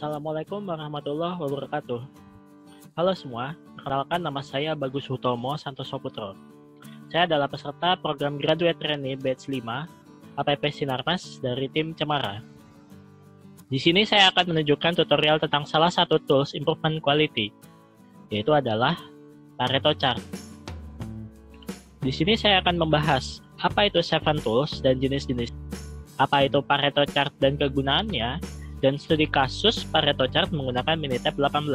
Assalamualaikum warahmatullahi wabarakatuh. Halo semua, perkenalkan nama saya Bagus Hutomo Santoso Putro. Saya adalah peserta program Graduate Trainee Batch 5 APP Sinarmas dari tim Cemara. Di sini saya akan menunjukkan tutorial tentang salah satu tools improvement quality, yaitu adalah Pareto Chart. Di sini saya akan membahas apa itu 7 tools dan jenis-jenis, apa itu Pareto Chart dan kegunaannya, dan studi kasus Pareto Chart menggunakan Minitab 18.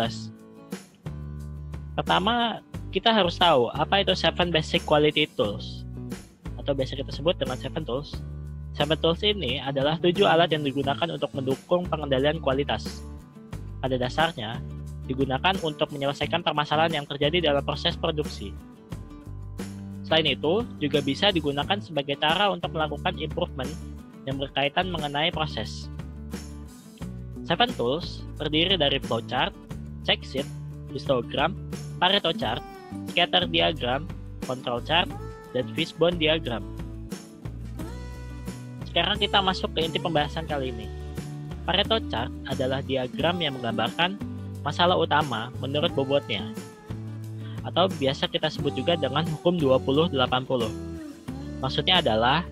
Pertama, kita harus tahu apa itu 7 Basic Quality Tools, atau biasa kita sebut dengan 7 Tools. 7 Tools ini adalah 7 alat yang digunakan untuk mendukung pengendalian kualitas. Pada dasarnya, digunakan untuk menyelesaikan permasalahan yang terjadi dalam proses produksi. Selain itu, juga bisa digunakan sebagai cara untuk melakukan improvement yang berkaitan mengenai proses. 7 tools terdiri dari flowchart, check sheet, histogram, Pareto chart, scatter diagram, control chart, dan fishbone diagram. Sekarang kita masuk ke inti pembahasan kali ini. Pareto chart adalah diagram yang menggambarkan masalah utama menurut bobotnya, atau biasa kita sebut juga dengan hukum 20-80. Maksudnya adalah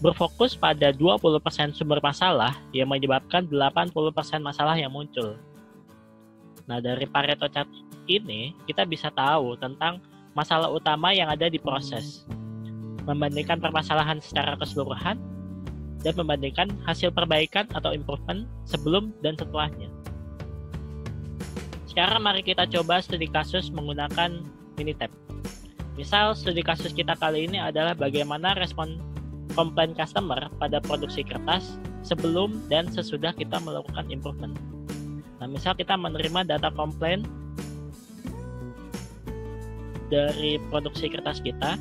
berfokus pada 20% sumber masalah yang menyebabkan 80% masalah yang muncul. Nah, dari Pareto Chart ini, kita bisa tahu tentang masalah utama yang ada di proses, membandingkan permasalahan secara keseluruhan, dan membandingkan hasil perbaikan atau improvement sebelum dan setelahnya. Sekarang mari kita coba studi kasus menggunakan Minitab. Misal, studi kasus kita kali ini adalah bagaimana respon komplain customer pada produksi kertas sebelum dan sesudah kita melakukan improvement. Nah, misal kita menerima data komplain dari produksi kertas kita,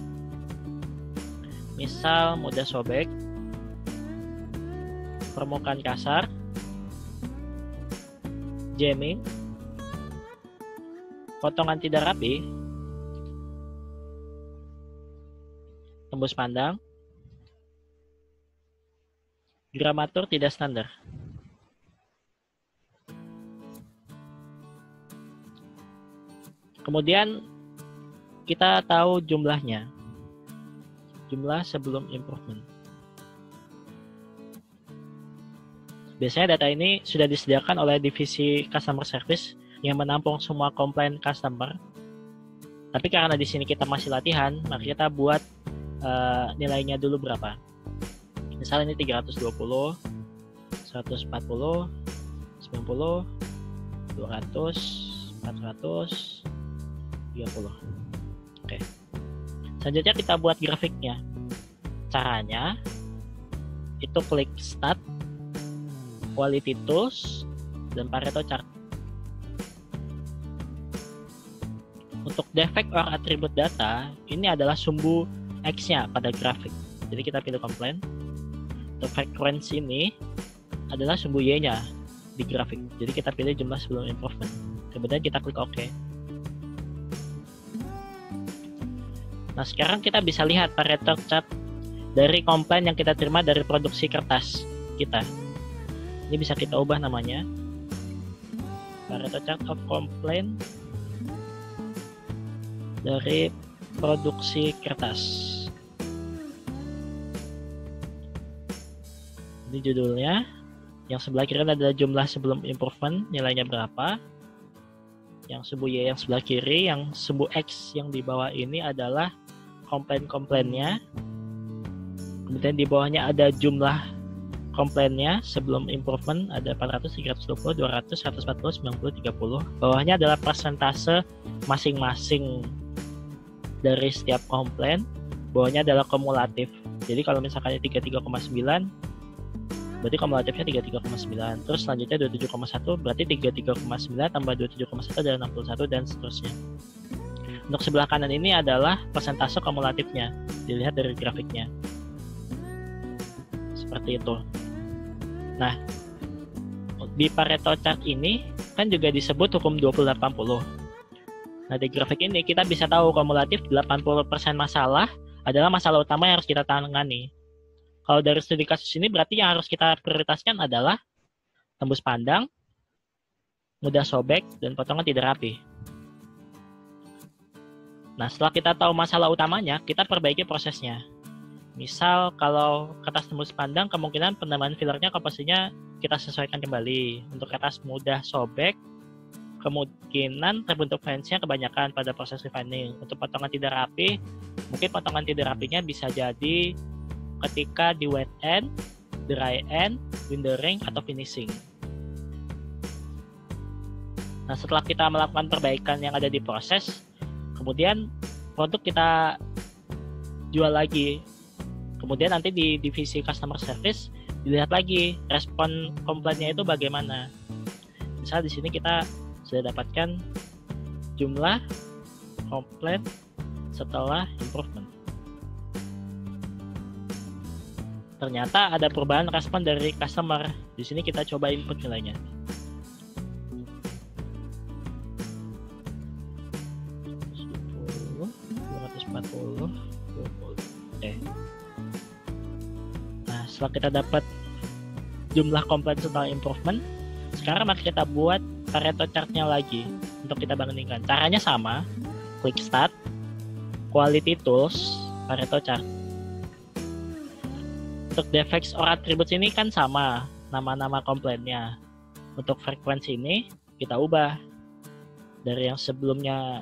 misal mudah sobek, permukaan kasar, jamming, potongan tidak rapi, tembus pandang, gramatur tidak standar. Kemudian kita tahu jumlahnya, jumlah sebelum improvement. Biasanya data ini sudah disediakan oleh divisi customer service yang menampung semua komplain customer. Tapi karena di sini kita masih latihan, maka kita buat nilainya dulu berapa. Misalnya ini 320, 140, 90, 200, 400, 30. Oke. Selanjutnya kita buat grafiknya. Caranya itu klik Start, Quality Tools, dan Pareto Chart. Untuk defect or attribute data, ini adalah sumbu X-nya pada grafik. Jadi kita pilih komplain. Untuk frekuensi ini adalah sumbu Y-nya di grafik. Jadi kita pilih jumlah sebelum improvement. Kemudian kita klik OK. Nah, sekarang kita bisa lihat Pareto Chart dari komplain yang kita terima dari produksi kertas kita. Ini bisa kita ubah namanya. Pareto Chart of Complaint dari produksi kertas. Ini judulnya. Yang sebelah kiri adalah jumlah sebelum improvement, nilainya berapa. Yang sumbu Y yang sebelah kiri, yang sumbu X yang di bawah ini adalah komplain-komplainnya. Kemudian di bawahnya ada jumlah komplainnya sebelum improvement, ada 400, 320, 200, 140, 90, 30. Bawahnya adalah persentase masing-masing dari setiap komplain. Bawahnya adalah kumulatif. Jadi kalau misalkan 33,9, berarti kumulatifnya 33,9. Terus selanjutnya 27,1, berarti 33,9 tambah 27,1 adalah 61, dan seterusnya. Untuk sebelah kanan ini adalah persentase kumulatifnya, dilihat dari grafiknya. Seperti itu. Nah, di Pareto Chart ini kan juga disebut hukum 20-80. Nah, di grafik ini kita bisa tahu kumulatif 80% masalah adalah masalah utama yang harus kita tangani. Kalau dari studi kasus ini berarti yang harus kita prioritaskan adalah tembus pandang, mudah sobek, dan potongan tidak rapi. Nah, setelah kita tahu masalah utamanya, kita perbaiki prosesnya. Misal, kalau kertas tembus pandang, kemungkinan penambahan fillernya komposisinya kita sesuaikan kembali. Untuk kertas mudah sobek, kemungkinan terbentuk fansnya kebanyakan pada proses refining. Untuk potongan tidak rapi, mungkin potongan tidak rapinya bisa jadi ketika di wet end, dry end, windering, atau finishing. Nah, setelah kita melakukan perbaikan yang ada di proses, kemudian produk kita jual lagi. Kemudian nanti di divisi customer service dilihat lagi respon komplainnya itu bagaimana. Misal di sini kita sudah dapatkan jumlah komplain setelah improvement. Ternyata ada perubahan respon dari customer. Di sini kita coba input nilainya. Nah, setelah kita dapat jumlah komplain setelah improvement, sekarang mari kita buat Pareto chart-nya lagi untuk kita bandingkan. Caranya sama, klik start, quality tools, Pareto chart. Untuk defects or attributes ini kan sama nama-nama komplainnya. Untuk frekuensi ini kita ubah dari yang sebelumnya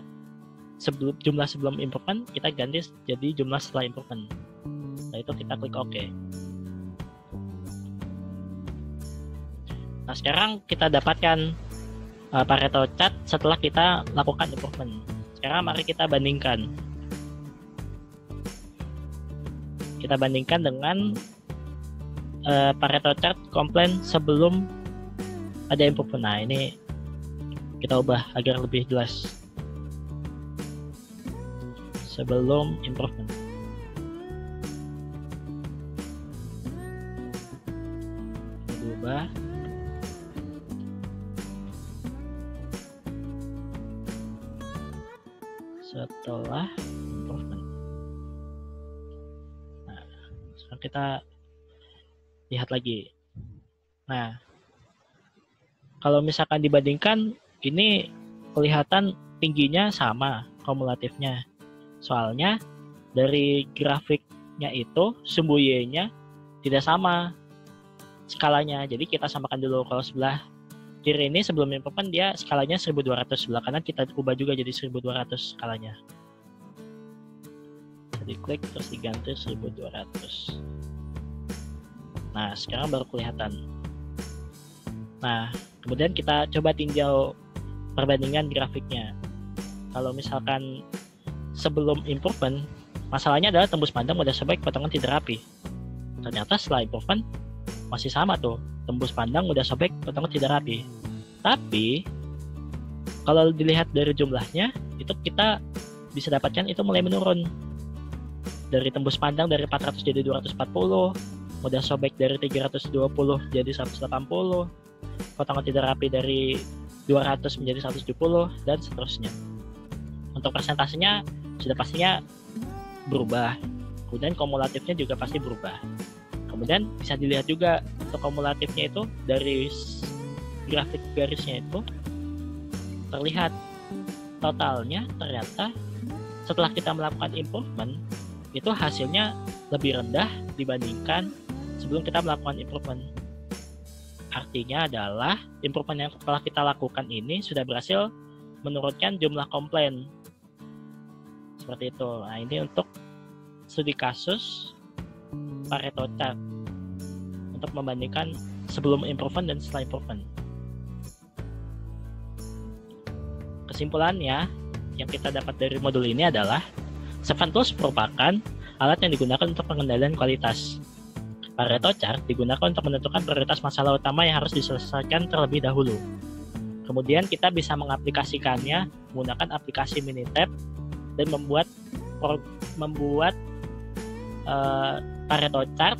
jumlah sebelum improvement kita ganti jadi jumlah setelah improvement. Nah, itu kita klik OK. Nah, sekarang kita dapatkan Pareto chart setelah kita lakukan improvement. Sekarang mari kita bandingkan. Kita bandingkan dengan Pareto chart komplain sebelum ada improvement. Nah, ini kita ubah agar lebih jelas. Sebelum improvement. Ubah. Setelah improvement. Nah, sekarang kita lihat lagi. Nah, kalau misalkan dibandingkan, ini kelihatan tingginya sama kumulatifnya. Soalnya dari grafiknya itu sumbu Y-nya tidak sama skalanya. Jadi kita samakan dulu. Kalau sebelah kiri ini sebelum improvement dia skalanya 1200, sebelah kanan kita ubah juga jadi 1200 skalanya. Jadi klik terus diganti 1200. Nah, sekarang baru kelihatan. Nah, kemudian kita coba tinjau perbandingan grafiknya. Kalau misalkan sebelum improvement, masalahnya adalah tembus pandang mudah sobek, potongan tidak rapi. Ternyata setelah improvement masih sama tuh, tembus pandang mudah sobek, potongan tidak rapi. Tapi kalau dilihat dari jumlahnya, itu kita bisa dapatkan itu mulai menurun. Dari tembus pandang dari 400 jadi 240, mudah sobek dari 320 jadi 180, potongan tidak rapi dari 200 menjadi 170, dan seterusnya. Untuk persentasenya sudah pastinya berubah. Kemudian kumulatifnya juga pasti berubah. Kemudian bisa dilihat juga untuk kumulatifnya itu dari grafik garisnya itu terlihat totalnya ternyata setelah kita melakukan improvement itu hasilnya lebih rendah dibandingkan sebelum kita melakukan improvement. Artinya adalah improvement yang telah kita lakukan ini sudah berhasil menurunkan jumlah komplain. Seperti itu. Nah, ini untuk studi kasus Pareto chart untuk membandingkan sebelum improvement dan setelah improvement. Kesimpulannya yang kita dapat dari modul ini adalah Savant Tools merupakan alat yang digunakan untuk pengendalian kualitas. Pareto chart digunakan untuk menentukan prioritas masalah utama yang harus diselesaikan terlebih dahulu. Kemudian kita bisa mengaplikasikannya menggunakan aplikasi Minitab dan membuat Pareto chart,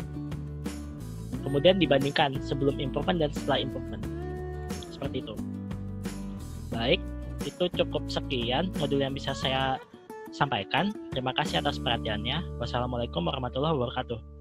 kemudian dibandingkan sebelum improvement dan setelah improvement. Seperti itu. Baik, itu cukup sekian modul yang bisa saya sampaikan. Terima kasih atas perhatiannya. Wassalamualaikum warahmatullahi wabarakatuh.